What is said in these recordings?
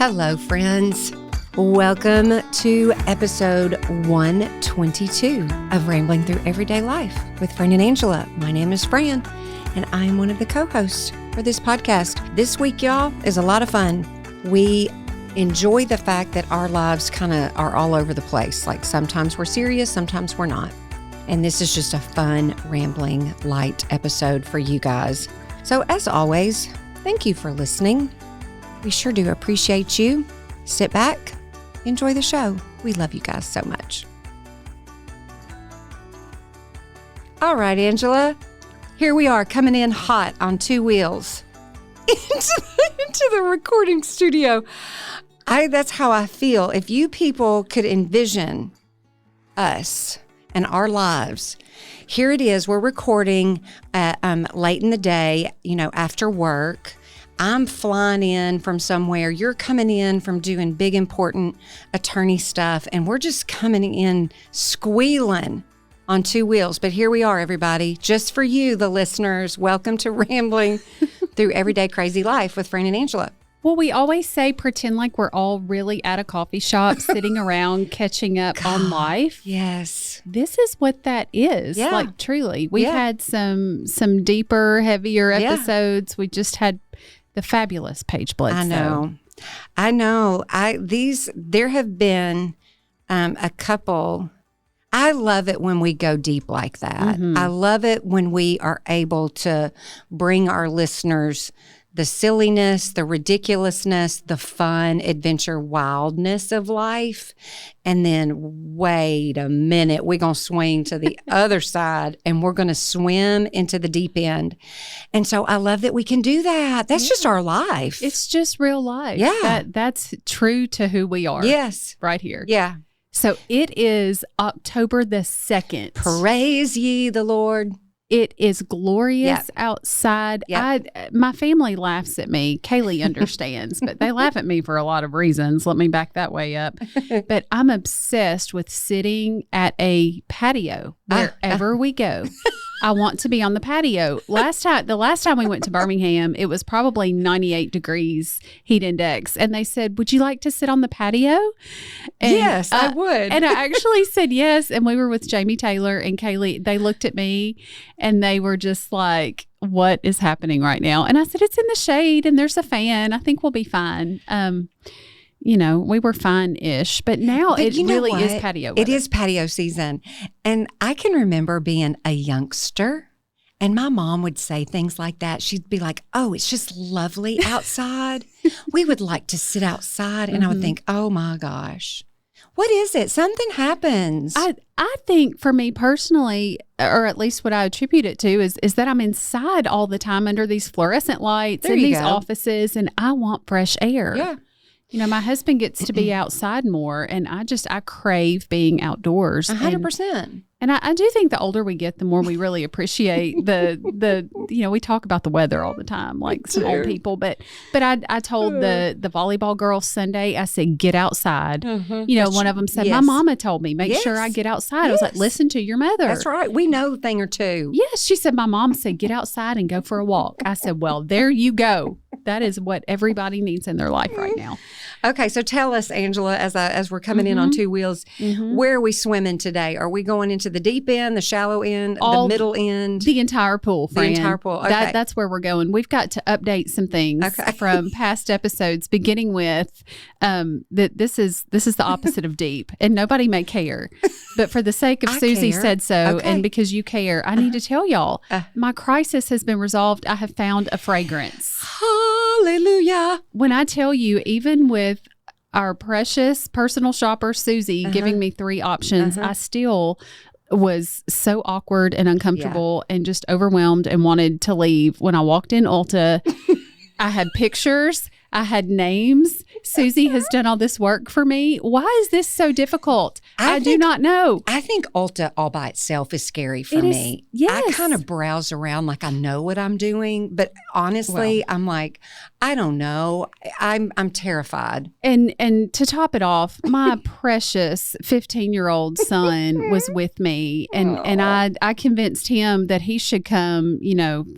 Hello, friends. Welcome to episode 122 of Rambling Through Everyday Life with Fran and Angela. My name is Fran, and I am one of the co-hosts for this podcast. This week, y'all, is a lot of fun. We enjoy the fact that our lives kind of are all over the place. Like sometimes we're serious, sometimes we're not. And this is just a fun, rambling, light episode for you guys. So as always, thank you for listening. We sure do appreciate you. Sit back, enjoy the show. We love you guys so much. All right, Angela, here we are coming in hot on two wheels into the recording studio. That's how I feel. If you people could envision us and our lives, here it is. We're recording late in the day, after work. I'm flying in from somewhere. You're coming in from doing big, important attorney stuff. And we're just coming in squealing on two wheels. But here we are, everybody. Just for you, the listeners. Welcome to Rambling Through Everyday Crazy Life with Fran and Angela. Well, we always say pretend like we're all really at a coffee shop sitting around catching up on life. Yes. This is what that is. Yeah. Like truly. We've had some deeper, heavier episodes. We just had the fabulous Paige Bledsoe. I know. There have been a couple. I love it when we go deep like that. Mm-hmm. I love it when we are able to bring our listeners the silliness, the ridiculousness, the fun, adventure, wildness of life. And then, wait a minute, we're going to swing to the other side and we're going to swim into the deep end. And so I love that we can do that. That's just our life. It's just real life. Yeah. That's true to who we are. Yes. Right here. Yeah. So it is October the 2nd. Praise ye the Lord. It is glorious outside. Yep. My family laughs at me. Kaylee understands, but they laugh at me for a lot of reasons. Let me back that way up. But I'm obsessed with sitting at a patio wherever we go. I want to be on the patio. The last time we went to Birmingham, it was probably 98 degrees heat index. And they said, would you like to sit on the patio? And, yes, I would. And I actually said yes. And we were with Jamie Taylor and Kaylee. They looked at me and they were just like, what is happening right now? And I said, it's in the shade and there's a fan. I think we'll be fine. We were fine-ish, but now it really is patio weather. It is patio season. And I can remember being a youngster and my mom would say things like that. She'd be like, oh, it's just lovely outside. We would like to sit outside. And I would think, oh my gosh, what is it? Something happens. I think for me personally, or at least what I attribute it to is that I'm inside all the time under these fluorescent lights in these offices and I want fresh air. Yeah. My husband gets to be outside more, and I crave being outdoors. 100%. And I do think the older we get, the more we really appreciate we talk about the weather all the time, like some old people. But I told the volleyball girls Sunday, I said, get outside. Mm-hmm. One of them said, my mama told me, make sure I get outside. I was like, listen to your mother. That's right. We know a thing or two. Yes. She said, my mom said, get outside and go for a walk. I said, well, there you go. That is what everybody needs in their life right now. Okay, so tell us, Angela, as we're coming in on two wheels, where are we swimming today? Are we going into the deep end, the shallow end, the middle end? The entire pool, Fran. The entire pool, okay. That's where we're going. We've got to update some things from past episodes, beginning with that this is the opposite of deep, and nobody may care. But for the sake of Susie said so, and because you care, I need to tell y'all, my crisis has been resolved. I have found a fragrance. Hallelujah. When I tell you, even with our precious personal shopper, Susie, giving me 3 options, I still was so awkward and uncomfortable and just overwhelmed and wanted to leave. When I walked in Ulta, I had pictures. I had names. Susie has done all this work for me. Why is this so difficult? I do not know. I think Ulta all by itself is scary for me. Yes. I kind of browse around like I know what I'm doing, but honestly, I'm like, I don't know. I'm terrified. And to top it off, my precious 15-year-old son was with me, and I convinced him that he should come,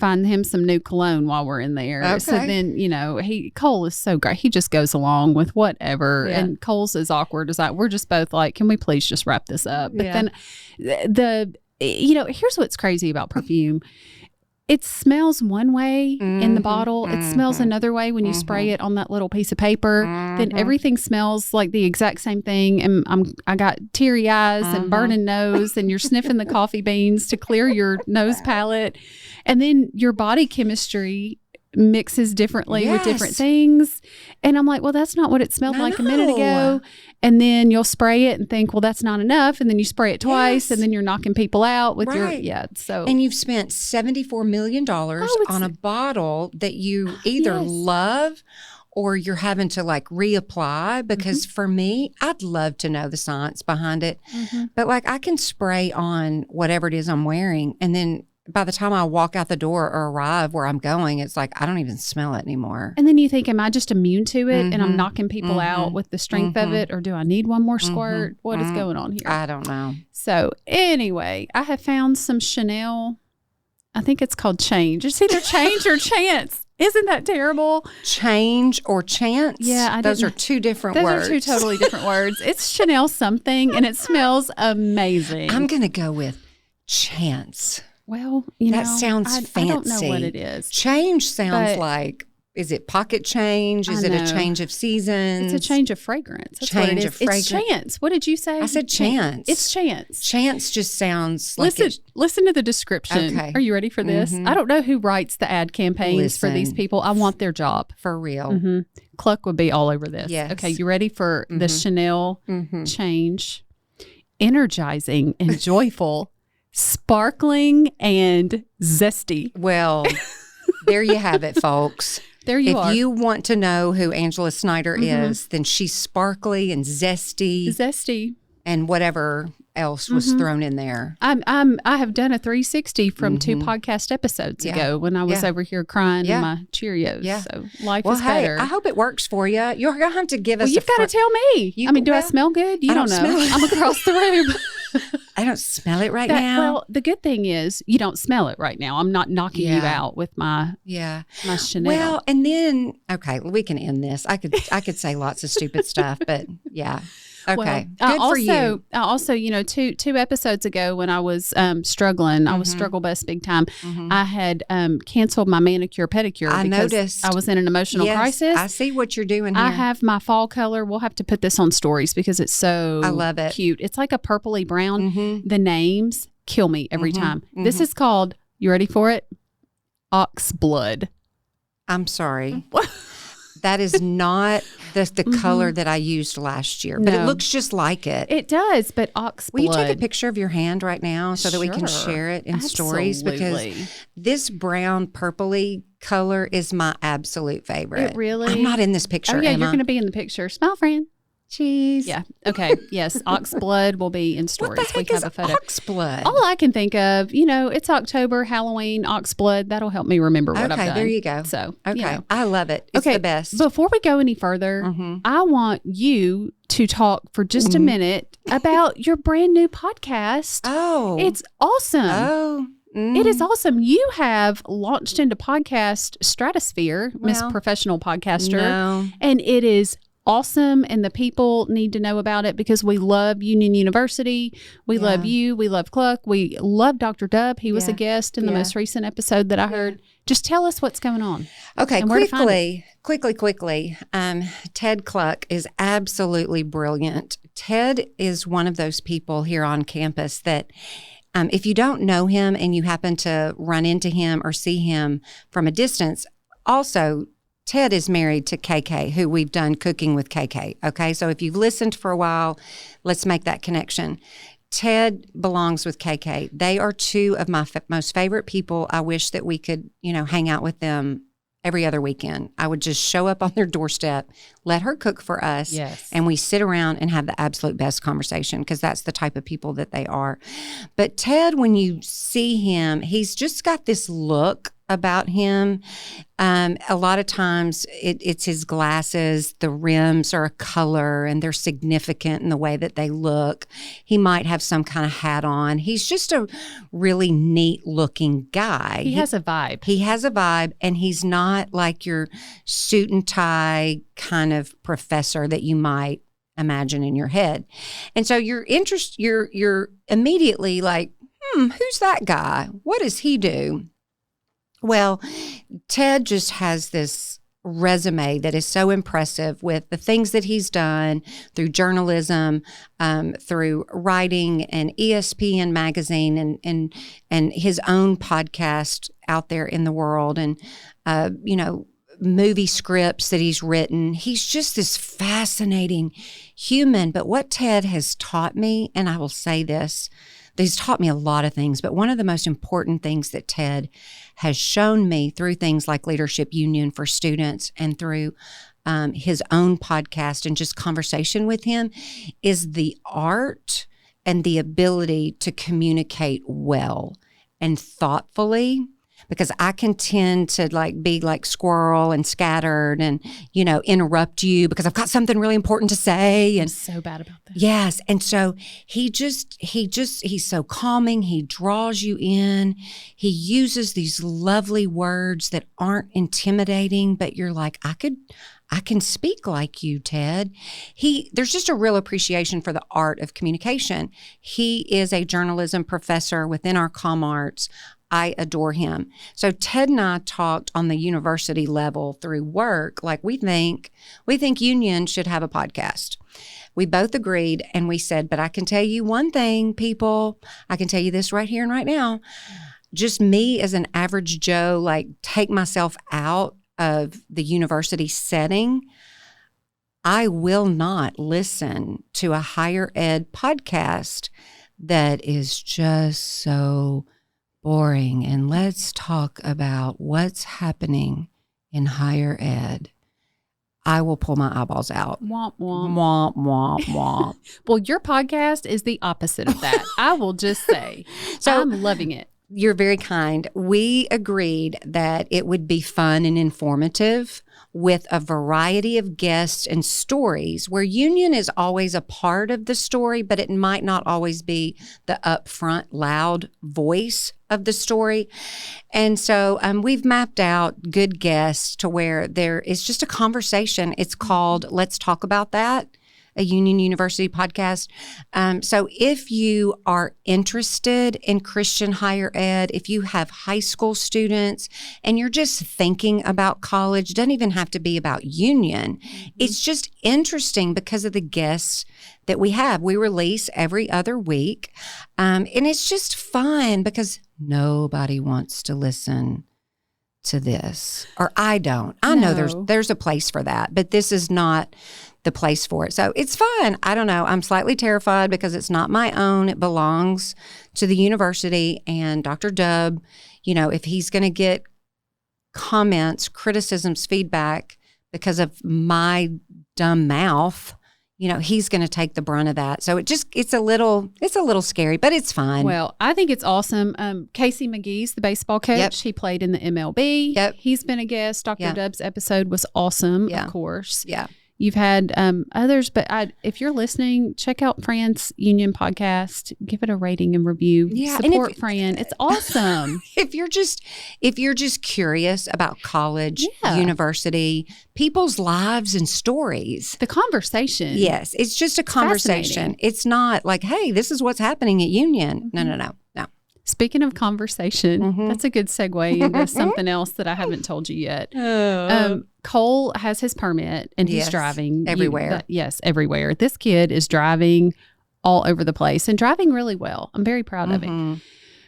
find him some new cologne while we're in there. Okay. So then, Cole is so great. He just goes along along with whatever. Yeah. And Cole's as awkward as we're just both like, can we please just wrap this up? But then here's what's crazy about perfume. It smells one way in the bottle. It smells another way when you spray it on that little piece of paper. Then everything smells like the exact same thing. And I got teary eyes and burning nose, and you're sniffing the coffee beans to clear your nose palate. And then your body chemistry mixes differently with different things. And I'm like, well, that's not what it smelled like a minute ago. And then you'll spray it and think, well, that's not enough. And then you spray it twice and then you're knocking people out with so. And you've spent $74 million on a bottle that you either love or you're having to like reapply, because for me, I'd love to know the science behind it. But like I can spray on whatever it is I'm wearing, and then by the time I walk out the door or arrive where I'm going, it's like I don't even smell it anymore. And then you think, am I just immune to it and I'm knocking people out with the strength of it? Or do I need one more squirt? What is going on here? I don't know. So anyway, I have found some Chanel. I think it's called Change. It's either Change or Chance. Isn't that terrible? Change or chance? Yeah. Those are two different words. Those are two totally different words. It's Chanel something and it smells amazing. I'm going to go with Chance. Well, that sounds fancy. I don't know what it is. Change sounds like, is it pocket change? Is it a change of seasons? It's a change of fragrance. That's what it is. It's chance. What did you say? I said chance. It's chance. Chance just sounds like listen to the description. Okay. Are you ready for this? I don't know who writes the ad campaigns for these people. I want their job. For real. Cluck would be all over this. Yes. Okay, you ready for the Chanel Change? Energizing and joyful. Sparkling and zesty. Well, there you have it, folks. There you are. If you want to know who Angela Snyder is, then she's sparkly and zesty. Zesty. And whatever else was thrown in there. I have done a 360 from 2 podcast episodes ago when I was over here crying in my Cheerios. Yeah. So life is better. I hope it works for you. You're going to have to give us you've got to tell me. Do I smell good? You don't know. I'm across the room. I don't smell it right now. Well, the good thing is you don't smell it right now. I'm not knocking you out with my Chanel. Well, and then, okay, we can end this. I could say lots of stupid stuff, but yeah. Okay. Well, good for you. I also, two episodes ago when I was struggling, I was struggle bus big time. I had canceled my manicure pedicure. I noticed. I was in an emotional crisis. I see what you're doing here. I have my fall color. We'll have to put this on stories because it's so I love it. Cute. It's like a purpley brown. The names kill me every time. This is called, you ready for it? Oxblood. I'm sorry. That is not the color that I used last year, but it looks just like it. It does, but Oxblood. Will you take a picture of your hand right now so that we can share it in stories? Because this brown purpley color is my absolute favorite. It really? I'm not in this picture, Emma. you're going to be in the picture. Smile, friend. Cheese. Yeah. Okay. Yes. Oxblood will be in stories. What the heck is Oxblood? All I can think of, it's October, Halloween, Oxblood. That'll help me remember what I've done. Okay, there you go. So, okay. I love it. It's the best. Before we go any further, I want you to talk for just a minute about your brand new podcast. Oh. It's awesome. Oh. It is awesome. You have launched into podcast stratosphere, Miss Professional Podcaster. No. And it is awesome, and the people need to know about it because we love Union University. We love you. We love Cluck. We love Dr. Dub. He was a guest in the most recent episode that I heard. Just tell us what's going on. Okay, quickly. Ted Cluck is absolutely brilliant. Ted is one of those people here on campus that if you don't know him and you happen to run into him or see him from a distance, also Ted is married to KK, who we've done Cooking with KK. Okay, so if you've listened for a while, let's make that connection. Ted belongs with KK. They are two of my most favorite people. I wish that we could, hang out with them every other weekend. I would just show up on their doorstep, let her cook for us, and we sit around and have the absolute best conversation because that's the type of people that they are. But Ted, when you see him, he's just got this look about him. A lot of times it's his glasses. The rims are a color and they're significant in the way that they look. He might have some kind of hat on. He's just a really neat looking guy. He has a vibe. He has a vibe, and he's not like your suit and tie kind of professor that you might imagine in your head. And so you're immediately like, who's that guy? What does he do? Well, Ted just has this resume that is so impressive with the things that he's done through journalism, through writing and ESPN magazine and his own podcast out there in the world, and movie scripts that he's written. He's just this fascinating human. But what Ted has taught me, and I will say this, he's taught me a lot of things, but one of the most important things that Ted has shown me through things like Leadership Union for Students and through his own podcast and just conversation with him is the art and the ability to communicate well and thoughtfully. Because I can tend to be like squirrel and scattered and, interrupt you because I've got something really important to say. And I'm so bad about that. Yes. And so he's so calming. He draws you in. He uses these lovely words that aren't intimidating, but you're like, I can speak like you, Ted. There's just a real appreciation for the art of communication. He is a journalism professor within our comm arts. I adore him. So Ted and I talked on the university level through work. Like we think Union should have a podcast. We both agreed, and we said, but I can tell you one thing, people. I can tell you this right here and right now. Just me as an average Joe, take myself out of the university setting. I will not listen to a higher ed podcast that is just so boring. And let's talk about what's happening in higher ed. I will pull my eyeballs out. Womp, womp. Womp, womp, womp. Well, your podcast is the opposite of that. I will just say. So I'm loving it. You're very kind. We agreed that it would be fun and informative with a variety of guests and stories where Union is always a part of the story, but it might not always be the upfront, loud voice of the story. And so we've mapped out good guests to where there is just a conversation. It's called Let's Talk About That, a Union University podcast. So if you are interested in Christian higher ed, if you have high school students and you're just thinking about college, it doesn't even have to be about Union. It's just interesting because of the guests that we have. We release every other week. And it's just fun because nobody wants to listen to this, or I don't. I know there's a place for that, but this is not the place for it. So it's fun. I don't know. I'm slightly terrified because it's not my own. It belongs to the university, and Dr. Dubb, if he's going to get comments, criticisms, feedback because of my dumb mouth, he's going to take the brunt of that. So it's a little scary, but it's fine. Well, I think it's awesome. Casey McGee's the baseball coach. Yep. He played in the MLB. Yep. He's been a guest. Dr. Dubb's episode was awesome, of course. Yeah. You've had others, but if you're listening, check out Fran's Union podcast. Give it a rating and review. Yeah, support Fran. It's awesome. If you're just curious about college, university, people's lives and stories, the conversation. Yes, it's just a conversation. It's not like, hey, this is what's happening at Union. Mm-hmm. No. Speaking of conversation, that's a good segue into something else that I haven't told you yet. Cole has his permit and he's driving everywhere. Everywhere. This kid is driving all over the place and driving really well. I'm very proud of him.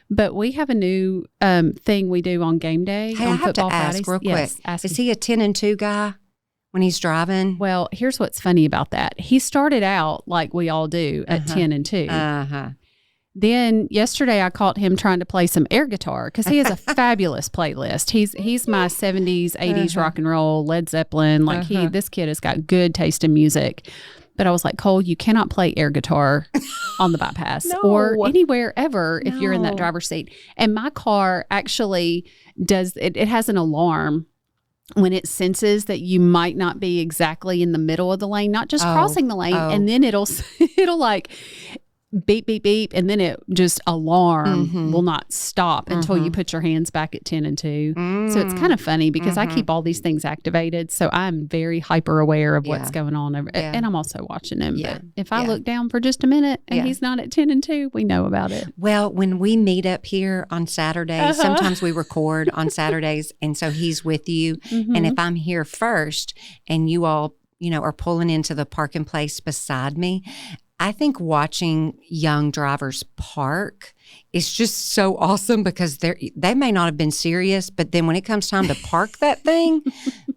But we have a new thing we do on game day. Hey, on I have Football to ask Fridays. real quick. Yes, ask is him. he a 10 and 2 guy when he's driving? Well, here's what's funny about that. He started out like we all do at 10 and 2. Then yesterday I caught him trying to play some air guitar because he has a fabulous playlist. He's my 70s, 80s rock and roll, Led Zeppelin. This kid has got good taste in music. But I was like, Cole, you cannot play air guitar on the bypass or anywhere ever if you're in that driver's seat. And my car actually does, it has an alarm when it senses that you might not be exactly in the middle of the lane, not just crossing the lane. And then it'll like beep, beep, beep. And then it just alarm will not stop until you put your hands back at 10 and 2. So it's kind of funny because I keep all these things activated. So I'm very hyper aware of what's going on. And I'm also watching him. But if I look down for just a minute and he's not at 10 and 2, we know about it. Well, when we meet up here on Saturdays, sometimes we record on Saturdays. And so he's with you. And if I'm here first and you all, are pulling into the parking place beside me, I think watching young drivers park is just so awesome because they may not have been serious, but then when it comes time to park that thing,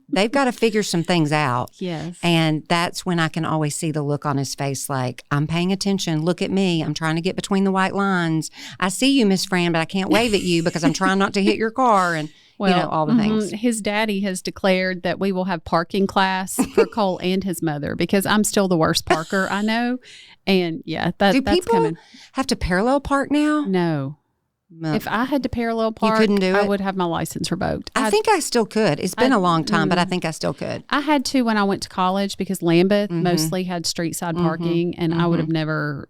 they've got to figure some things out. Yes. And that's when I can always see the look on his face like, I'm paying attention. Look at me. I'm trying to get between the white lines. I see you, Miss Fran, but I can't wave at you because I'm trying not to hit your car. And all the things. His daddy has declared that we will have parking class for Cole and his mother because I'm still the worst parker I know. And Do that's people coming. have to parallel park now? No. If I had to parallel park, you couldn't do I it? would have my license revoked. I think I still could. It's been a long time, but I think I still could. I had to when I went to college because Lambeth mostly had street side parking, and I would have never.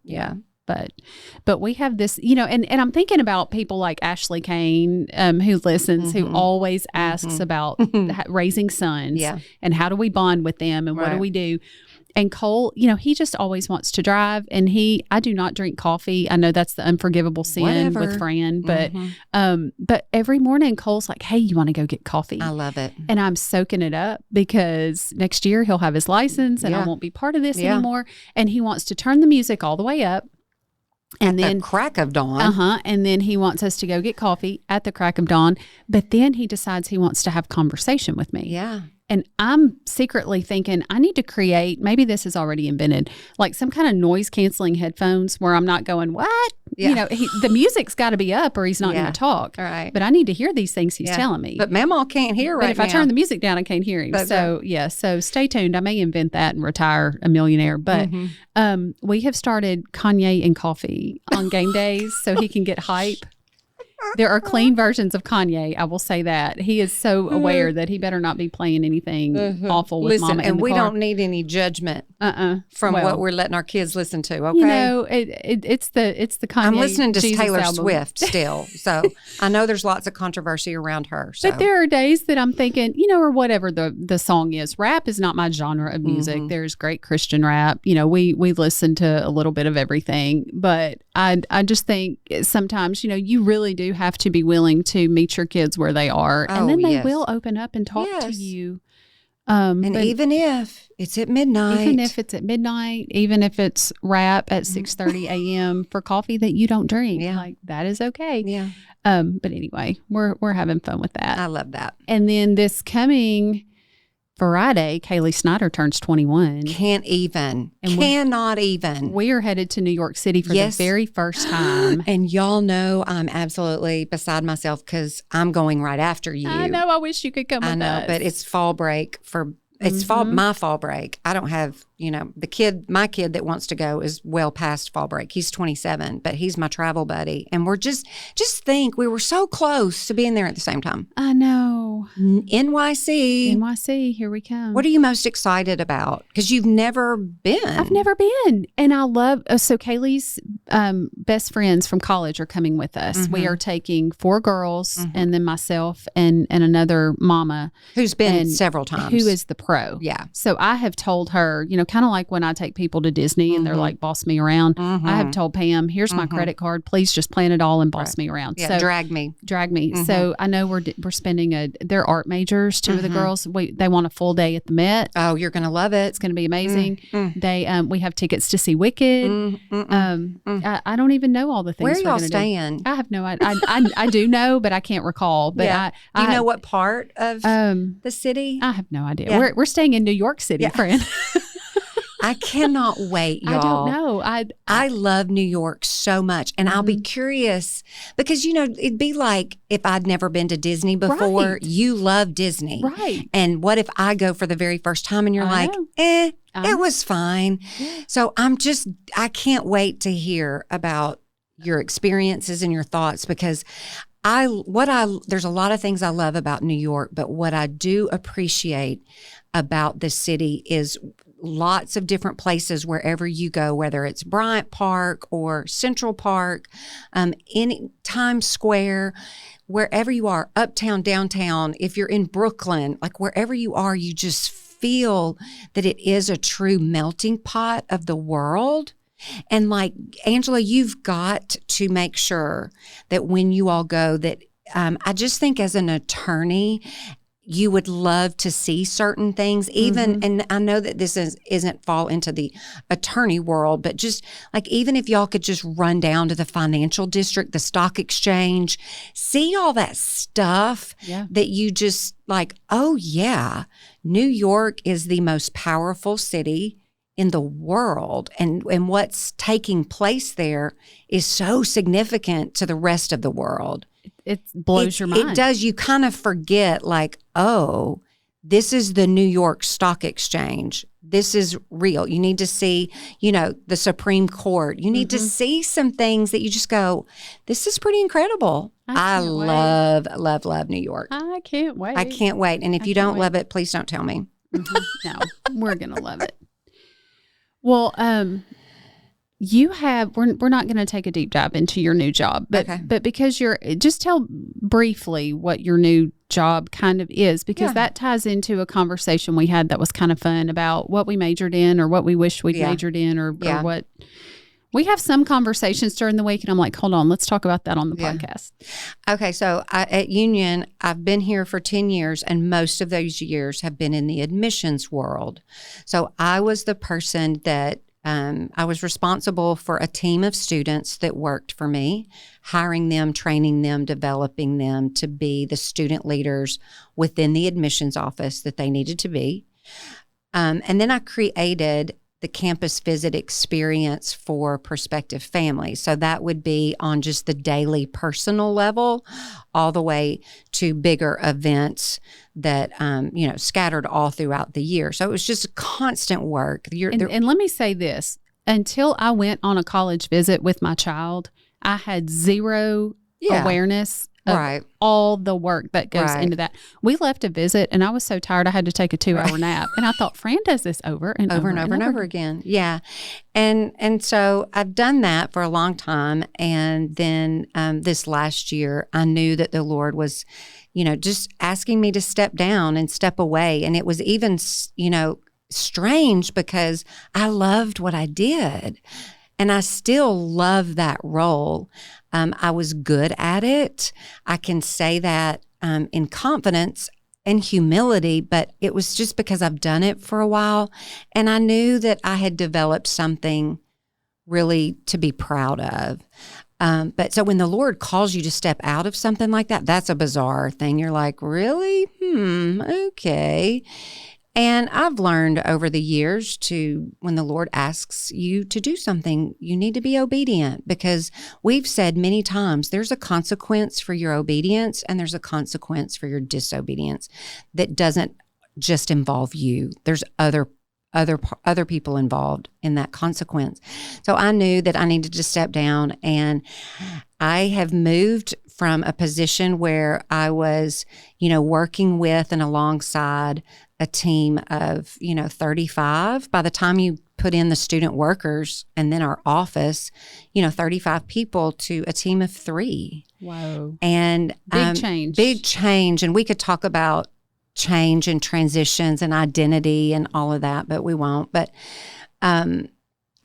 But we have this, and I'm thinking about people like Ashley Kane, who listens, who always asks about raising sons and how do we bond with them and what do we do. And Cole, he just always wants to drive. And I do not drink coffee. I know that's the unforgivable sin with Fran, but every morning Cole's like, hey, you want to go get coffee? I love it. And I'm soaking it up because next year he'll have his license and I won't be part of this anymore. And he wants to turn the music all the way up. And then the crack of dawn. And then he wants us to go get coffee at the crack of dawn. But then he decides he wants to have conversation with me. Yeah. And I'm secretly thinking I need to create, maybe this is already invented, like some kind of noise canceling headphones where I'm not going, what? Yeah. The music's got to be up or he's not going to talk. All right. But I need to hear these things he's telling me. But Mamaw can't hear right now. But if I turn the music down, I can't hear him. So stay tuned. I may invent that and retire a millionaire. But we have started Kanye and coffee on game days so he can get hype. There are clean versions of Kanye. I will say that. He is so aware that he better not be playing anything awful with Mama in the car. And we don't need any judgment from what we're letting our kids listen to, okay? It's the Kanye. I'm listening to Jesus Taylor album. Swift still. So I know there's lots of controversy around her. So. But there are days that I'm thinking, or whatever the song is. Rap is not my genre of music. There's great Christian rap. We listen to a little bit of everything. But I just think sometimes, you really do have to be willing to meet your kids where they are. And then they will open up and talk to you. And even if it's at midnight. Even if it's at midnight, even if it's rap at 6:30 a.m. for coffee that you don't drink. Like that is okay. Yeah. But anyway, we're having fun with that. I love that. And then this coming Friday, Kaylee Snyder turns 21. Cannot even. We are headed to New York City for the very first time. And y'all know I'm absolutely beside myself because I'm going right after you. I know. I wish you could come with us. But it's fall break for It's my fall break. I don't have, my kid that wants to go is well past fall break. He's 27, but he's my travel buddy. And we're just think we were so close to being there at the same time. I know. NYC, here we come. What are you most excited about? Because you've never been. I've never been. And I love, so Kaylee's best friends from college are coming with us. Mm-hmm. We are taking 4 girls and then myself and another mama. Who's been several times. Who is the pro. Yeah. So I have told her, kind of like when I take people to Disney and they're like, boss me around. I have told Pam, here's my credit card. Please just plan it all and boss me around. Yeah, so drag me. So I know we're spending they're art majors, 2 of the girls. They want a full day at the Met. Oh, you're going to love it. It's going to be amazing. They we have tickets to see Wicked. I don't even know all the things. Where are y'all staying? I have no idea. I do know, but I can't recall. But do you know what part of the city? I have no idea. Yeah. We're staying in New York City, friend. I cannot wait, y'all. I don't know. I love New York so much. And I'll be curious because, it'd be like if I'd never been to Disney before. Right. You love Disney. Right. And what if I go for the very first time and you're like, It was fine. So I can't wait to hear about your experiences and your thoughts, because there's a lot of things I love about New York, but what I do appreciate about the city is lots of different places wherever you go, whether it's Bryant Park or Central Park, any Times Square, wherever you are, uptown, downtown, if you're in Brooklyn, like wherever you are, you just feel that it is a true melting pot of the world. And like, Angela, you've got to make sure that when you all go that, I just think as an attorney, you would love to see certain things, even, and I know that this isn't fall into the attorney world, but just like, even if y'all could just run down to the financial district, the stock exchange, see all that stuff that you just like, oh yeah, New York is the most powerful city in the world. And what's taking place there is so significant to the rest of the world. It blows your mind. It does. You kind of forget, like, oh, this is the New York Stock Exchange. This is real. You need to see, the Supreme Court. You need to see some things that you just go, this is pretty incredible. I love New York. I can't wait. I can't wait. And if you don't love it, please don't tell me. No, we're going to love it. Well, we're not going to take a deep dive into your new job, but because just tell briefly what your new job kind of is, because that ties into a conversation we had that was kind of fun about what we majored in, or what we wish we'd majored in, or what. We have some conversations during the week, and I'm like, hold on, let's talk about that on the podcast. Okay, so at Union, I've been here for 10 years, and most of those years have been in the admissions world. So I was the person that I was responsible for a team of students that worked for me, hiring them, training them, developing them to be the student leaders within the admissions office that they needed to be. And then I created the campus visit experience for prospective families. So that would be on just the daily personal level, all the way to bigger events that, scattered all throughout the year. So it was just constant work. And let me say this, until I went on a college visit with my child, I had zero awareness of all the work that goes into that. We left a visit, and I was so tired I had to take a 2-hour nap. And I thought, Fran does this over and over again. Yeah. And so I've done that for a long time. And then this last year, I knew that the Lord was, just asking me to step down and step away. And it was even, strange, because I loved what I did. And I still love that role. I was good at it. I can say that in confidence and humility, but it was just because I've done it for a while. And I knew that I had developed something really to be proud of. But so when the Lord calls you to step out of something like that, that's a bizarre thing. You're like, really? Okay. And I've learned over the years when the Lord asks you to do something, you need to be obedient, because we've said many times there's a consequence for your obedience and there's a consequence for your disobedience that doesn't just involve you. There's other people involved in that consequence. So I knew that I needed to step down, and I have moved from a position where I was, working with and alongside a team of, 35. By the time you put in the student workers and then our office, 35 people, to a team of 3. Wow. And big change. And we could talk about change and transitions and identity and all of that, but we won't. But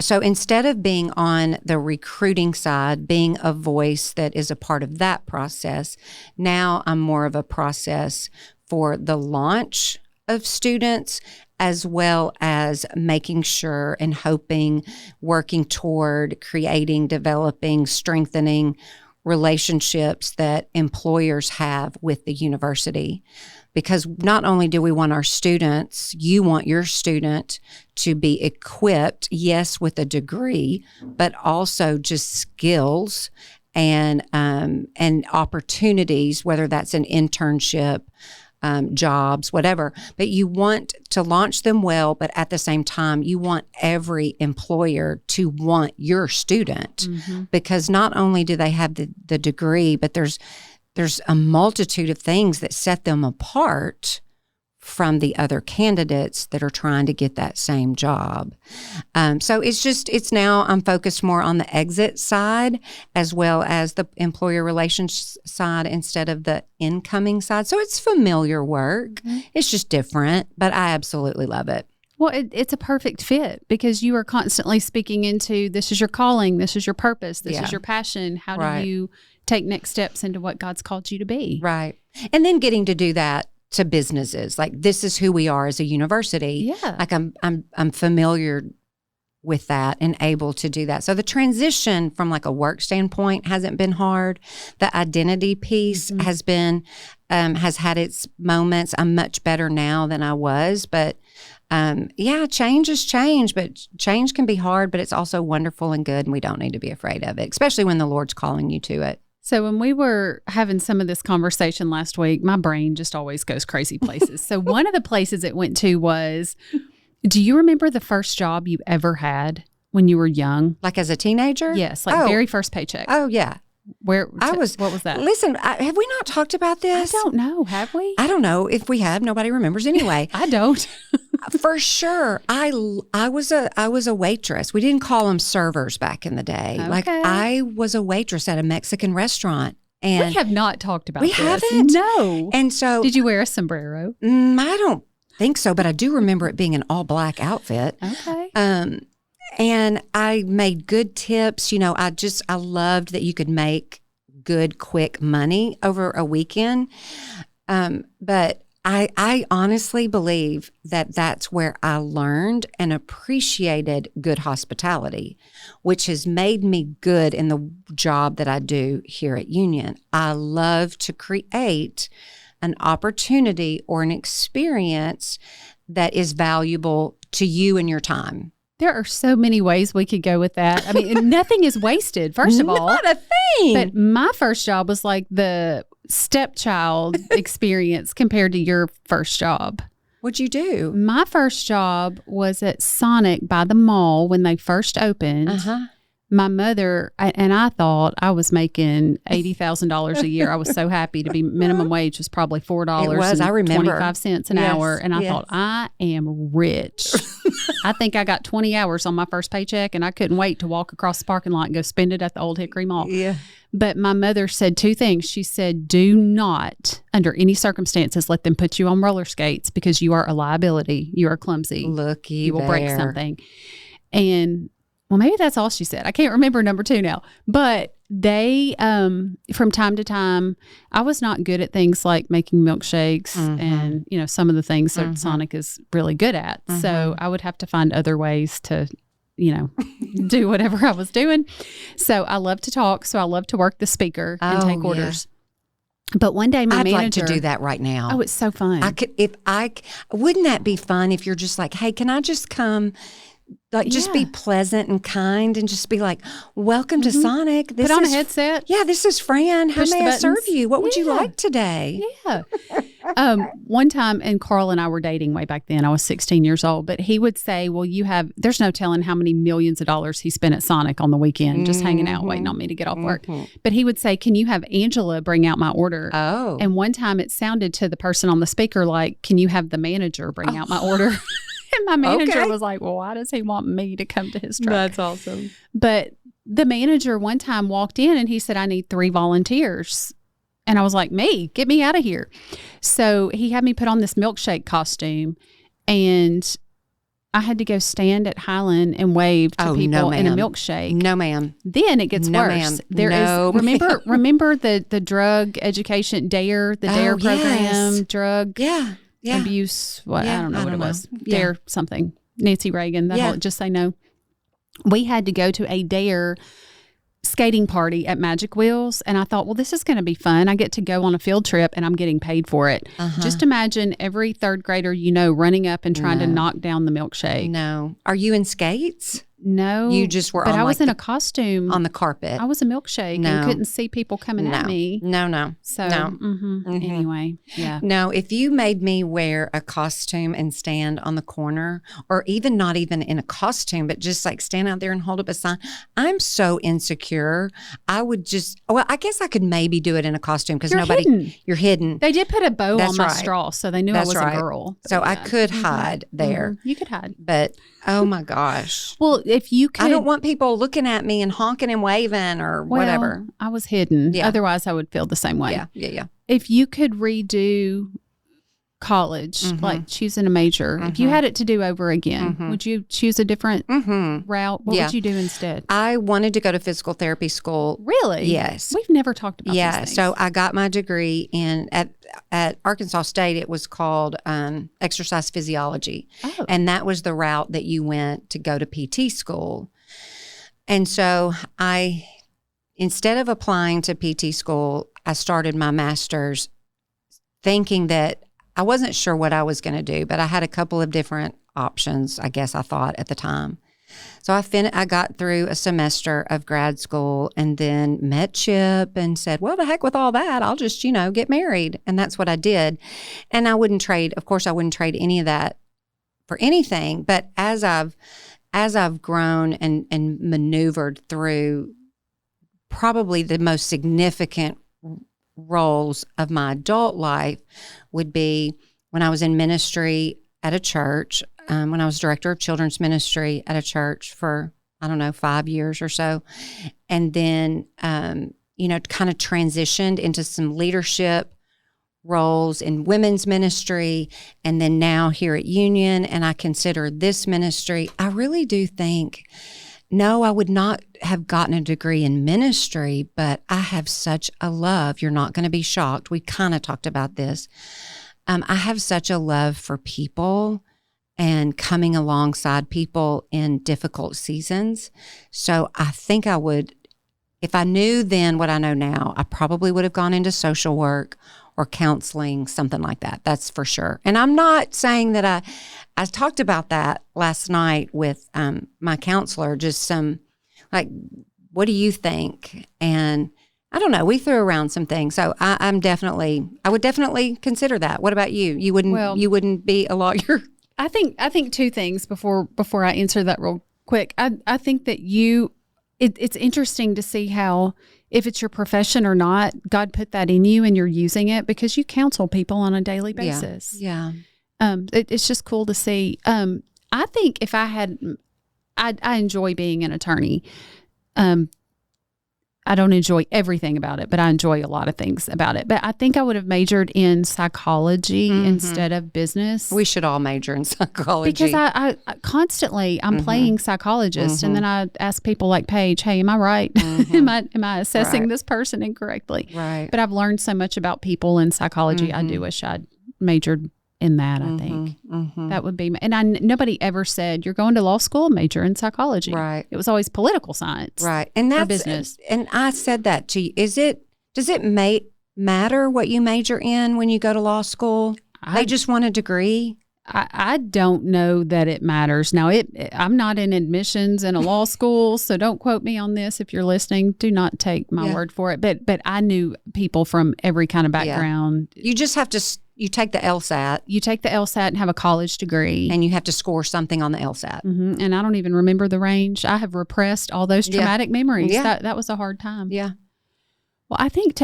so instead of being on the recruiting side, being a voice that is a part of that process, now I'm more of a process for the launch of students, as well as making sure and hoping, working toward creating, developing, strengthening relationships that employers have with the university. Because not only do we want our students, you want your student to be equipped, yes, with a degree, but also just skills and opportunities, whether that's an internship, jobs, whatever. But you want to launch them well, but at the same time, you want every employer to want your student because not only do they have the degree, but there's a multitude of things that set them apart from the other candidates that are trying to get that same job. So it's now I'm focused more on the exit side as well as the employer relations side instead of the incoming side. So it's familiar work. It's just different, but I absolutely love it. Well, it's a perfect fit because you are constantly speaking into this is your calling, this is your purpose, this is your passion. How do you take next steps into what God's called you to be? Right. And then getting to do that to businesses. Like this is who we are as a university. Yeah. Like I'm familiar with that and able to do that. So the transition from like a work standpoint hasn't been hard. The identity piece has been has had its moments. I'm much better now than I was, but change is change, but change can be hard, but it's also wonderful and good, and we don't need to be afraid of it, especially when the Lord's calling you to it. So when we were having some of this conversation last week, my brain just always goes crazy places. So one of the places it went to was, do you remember the first job you ever had when you were young? Like as a teenager? Yes, like very first paycheck. Oh, yeah. What was that? Listen, have we not talked about this? I don't know. Have we? I don't know. If we have, nobody remembers anyway. I don't. For sure. I was a waitress. We didn't call them servers back in the day. Okay. Like I was a waitress at a Mexican restaurant. And we have not talked about this. We haven't? No. And so. Did you wear a sombrero? I don't think so, but I do remember it being an all black outfit. Okay. And I made good tips. You know, I loved that you could make good, quick money over a weekend. But I honestly believe that that's where I learned and appreciated good hospitality, which has made me good in the job that I do here at Union. I love to create an opportunity or an experience that is valuable to you and your time. There are so many ways we could go with that. I mean, nothing is wasted, first of all. Not a thing. But my first job was like the stepchild experience compared to your first job. What'd you do? My first job was at Sonic by the mall when they first opened. My mother, and I thought I was making $80,000 a year. I was so happy to be, minimum wage was probably $4.25 an hour. And I thought, I am rich. I think I got 20 hours on my first paycheck, and I couldn't wait to walk across the parking lot and go spend it at the Old Hickory Mall. Yeah. But my mother said two things. She said, do not, under any circumstances, let them put you on roller skates because you are a liability. You are clumsy. You will break something. And well, maybe that's all she said. I can't remember number two now. But they, from time to time, I was not good at things like making milkshakes and, you know, some of the things that Sonic is really good at. So I would have to find other ways to, you know, do whatever I was doing. So I love to talk. So I love to work the speaker and take orders. But one day my manager... I'd like to do that right now. Oh, it's so fun. Wouldn't that be fun if you're just like, hey, can I just come... Like, just be pleasant and kind and just be like, welcome to Sonic. Put on a headset. Yeah, this is Fran. How may I serve you? What would you like today? Yeah. One time, and Carl and I were dating way back then. I was 16 years old. But he would say, well, there's no telling how many millions of dollars he spent at Sonic on the weekend just hanging out, waiting on me to get off work. But he would say, can you have Angela bring out my order? Oh. And one time it sounded to the person on the speaker like, can you have the manager bring out my order? And my manager was like, well, why does he want me to come to his truck? That's awesome. But the manager one time walked in and he said, I need 3 volunteers. And I was like, me? Get me out of here. So he had me put on this milkshake costume, and I had to go stand at Highland and wave to people in a milkshake. No, ma'am. Then it gets worse. Remember the drug education DARE, the DARE program, drug abuse. I don't know what it was. DARE something. Nancy Reagan, the whole Just Say No. We had to go to a DARE skating party at Magic Wheels, and I thought, well, this is going to be fun. I get to go on a field trip and I'm getting paid for it. Just imagine every third grader running up and trying to knock down the milkshake. No. Are you in skates? No. You just were but on I was like in a costume. on the carpet. I was a milkshake and couldn't see people coming at me. No. So, No. Anyway, yeah. No, if you made me wear a costume and stand on the corner, or even not even in a costume, but just like stand out there and hold up a sign, I'm so insecure. I would just, well, I guess I could maybe do it in a costume because you're hidden. They did put a bow That's on my right. straw, so they knew I was a girl. So I could hide there. You could hide. But oh my gosh. Well, if you could. I don't want people looking at me and honking and waving or whatever. I was hidden. Yeah. Otherwise, I would feel the same way. Yeah. If you could redo college, like choosing a major, if you had it to do over again, would you choose a different route? What would you do instead? I wanted to go to physical therapy school. Really? Yes. We've never talked about these things. So I got my degree at Arkansas State. It was called exercise physiology. Oh. And that was the route that you went to go to PT school. And so instead of applying to PT school, I started my master's thinking that I wasn't sure what I was going to do, but I had a couple of different options, I guess I thought at the time. So I got through a semester of grad school and then met Chip and said, well, the heck with all that. I'll just, get married. And that's what I did. And I wouldn't trade any of that for anything. But as I've grown and maneuvered through probably the most significant roles of my adult life would be when I was in ministry at a church, when I was director of children's ministry at a church for, 5 years or so. And then, kind of transitioned into some leadership roles in women's ministry. And then now here at Union, and I consider this ministry, I really do think, no, I would not have gotten a degree in ministry, but I have such a love. You're not going to be shocked. We kind of talked about this. I have such a love for people and coming alongside people in difficult seasons. So I think I would, if I knew then what I know now, I probably would have gone into social work or counseling, something like that. That's for sure. And I'm not saying that I talked about that last night with my counselor, just some like, what do you think? And I don't know, we threw around some things. So I would definitely consider that. What about you? You wouldn't be a lawyer? I think two things before I answer that real quick. I think that it's interesting to see how, if it's your profession or not, God put that in you and you're using it because you counsel people on a daily basis. Yeah. It's just cool to see. I think if I enjoy being an attorney. I don't enjoy everything about it, but I enjoy a lot of things about it. But I think I would have majored in psychology instead of business. We should all major in psychology. Because I constantly, I'm playing psychologist, and then I ask people like Paige, hey, am I right? am I assessing this person incorrectly? Right. But I've learned so much about people in psychology. I do wish I'd majored in that, I think. That would be, and nobody ever said, you're going to law school, major in psychology. Right. It was always political science. Right. And that's business. And I said that to you. Does it matter what you major in when you go to law school? They just want a degree? I don't know that it matters. Now, I'm not in admissions in a law school, so don't quote me on this if you're listening. Do not take my word for it. But I knew people from every kind of background. You just have to, you take the LSAT. You take the LSAT and have a college degree. And you have to score something on the LSAT. And I don't even remember the range. I have repressed all those traumatic memories. Yeah. That was a hard time. Yeah. Well, I think,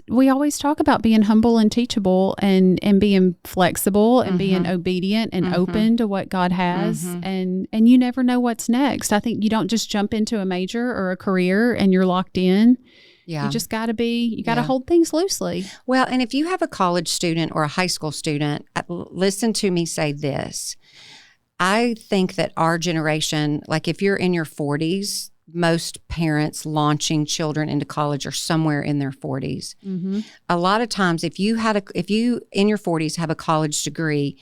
we always talk about being humble and teachable and being flexible and being obedient and open to what God has. And you never know what's next. I think you don't just jump into a major or a career and you're locked in. Yeah. You just got to hold things loosely. Well, and if you have a college student or a high school student, listen to me say this. I think that our generation, like if you're in your 40s, most parents launching children into college are somewhere in their 40s. A lot of times, if you in your 40s have a college degree,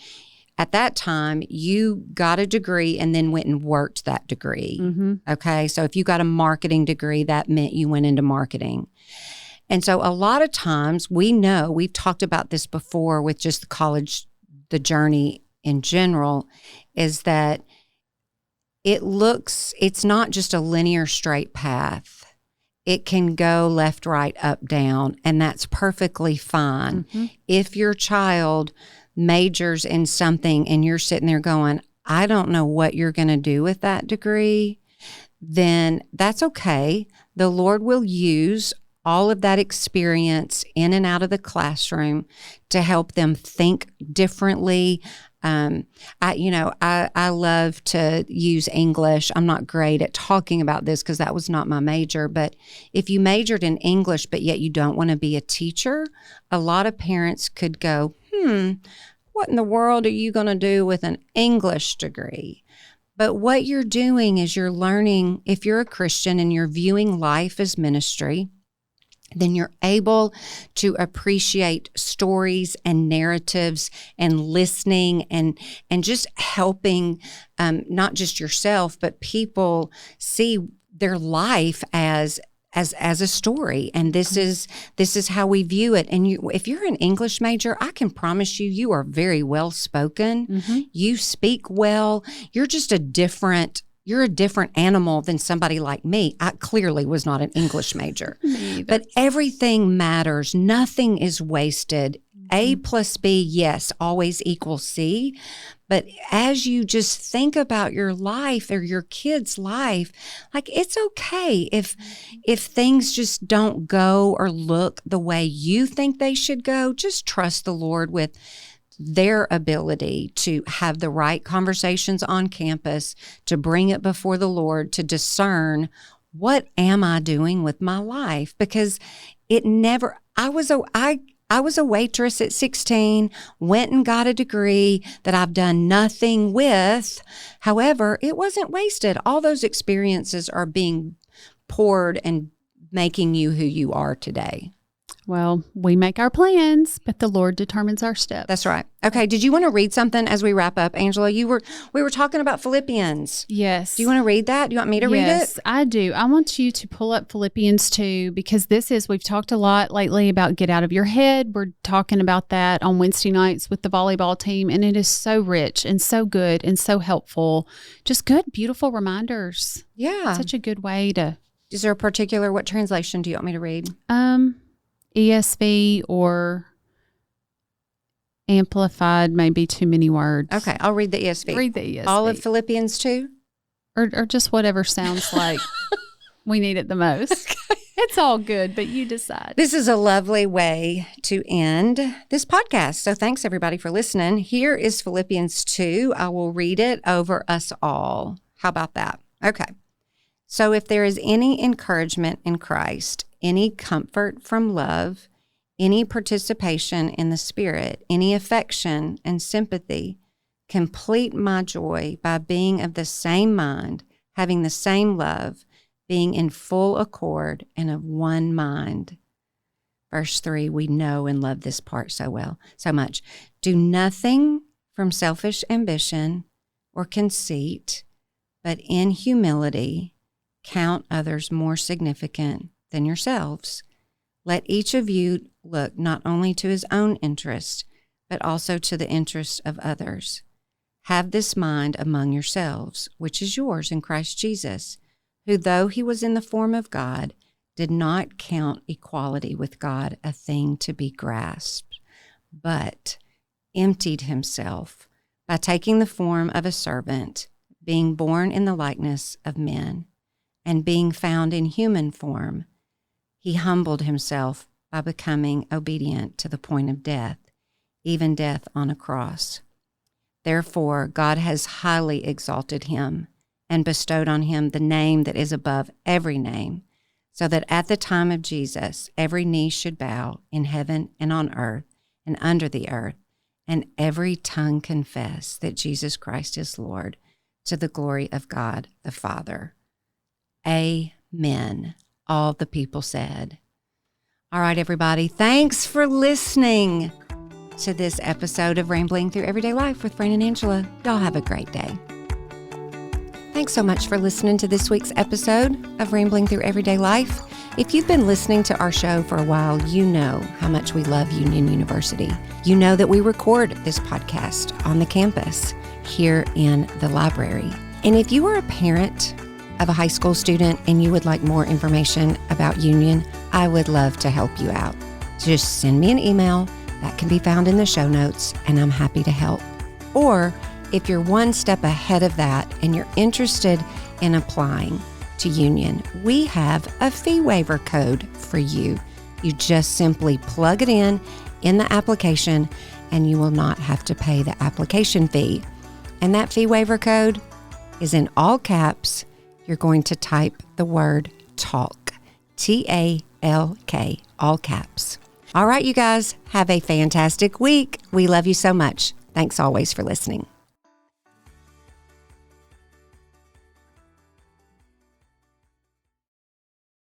at that time you got a degree and then went and worked that degree. Okay, so if you got a marketing degree, that meant you went into marketing. And so a lot of times we've talked about this before with just the college, the journey in general, is that it's not just a linear straight path. It can go left, right, up, down, and that's perfectly fine. If your child majors in something and you're sitting there going, I don't know what you're going to do with that degree, then that's okay. The Lord will use all of that experience in and out of the classroom to help them think differently. I love to use English. I'm not great at talking about this because that was not my major. But if you majored in English, but yet you don't want to be a teacher, a lot of parents could go, what in the world are you going to do with an English degree? But what you're doing is you're learning, if you're a Christian and you're viewing life as ministry, then you're able to appreciate stories and narratives and listening and just helping not just yourself, but people see their life as a story. And this is how we view it. And if you're an English major, I can promise you are very well spoken. You speak well. You're just you're a different animal than somebody like me. I clearly was not an English major. But everything matters. Nothing is wasted. A plus B, yes, always equals C. But as you just think about your life or your kid's life, like it's okay if things just don't go or look the way you think they should go. Just trust the Lord with their ability to have the right conversations on campus, to bring it before the Lord, to discern what am I doing with my life? Because I was a waitress at 16, went and got a degree that I've done nothing with. However, it wasn't wasted. All those experiences are being poured and making you who you are today. Well, we make our plans, but the Lord determines our steps. That's right. Okay. Did you want to read something as we wrap up, Angela? We were talking about Philippians. Yes. Do you want to read that? Do you want me to read it? Yes, I do. I want you to pull up Philippians 2 because we've talked a lot lately about get out of your head. We're talking about that on Wednesday nights with the volleyball team, and it is so rich and so good and so helpful. Just good, beautiful reminders. Yeah. Such a good way to. Is there a particular, what translation do you want me to read? ESV or Amplified may be too many words. Okay, I'll read the ESV. Read the ESV. All of Philippians 2? Or just whatever sounds like we need it the most. Okay. It's all good, but you decide. This is a lovely way to end this podcast. So thanks, everybody, for listening. Here is Philippians 2. I will read it over us all. How about that? Okay. So if there is any encouragement in Christ, any comfort from love, any participation in the Spirit, any affection and sympathy, complete my joy by being of the same mind, having the same love, being in full accord and of one mind. Verse 3, we know and love this part so much. Do nothing from selfish ambition or conceit, but in humility count others more significant than yourselves. Let each of you look not only to his own interest, but also to the interest of others. Have this mind among yourselves, which is yours in Christ Jesus, who, though he was in the form of God, did not count equality with God a thing to be grasped, but emptied himself by taking the form of a servant, being born in the likeness of men, and being found in human form. He humbled himself by becoming obedient to the point of death, even death on a cross. Therefore, God has highly exalted him and bestowed on him the name that is above every name, so that at the time of Jesus, every knee should bow in heaven and on earth and under the earth, and every tongue confess that Jesus Christ is Lord, to the glory of God the Father. Amen. All the people said. All right, everybody. Thanks for listening to this episode of Rambling Through Everyday Life with Fran and Angela. Y'all have a great day. Thanks so much for listening to this week's episode of Rambling Through Everyday Life. If you've been listening to our show for a while, you know how much we love Union University. You know that we record this podcast on the campus here in the library. And if you are a parent of a high school student and you would like more information about Union, I would love to help you out. Just send me an email that can be found in the show notes, and I'm happy to help. Or if you're one step ahead of that and you're interested in applying to Union, we have a fee waiver code for you. You just simply plug it in the application and you will not have to pay the application fee. And that fee waiver code is in all caps. You're going to type the word TALK, TALK, all caps. All right, you guys, have a fantastic week. We love you so much. Thanks always for listening.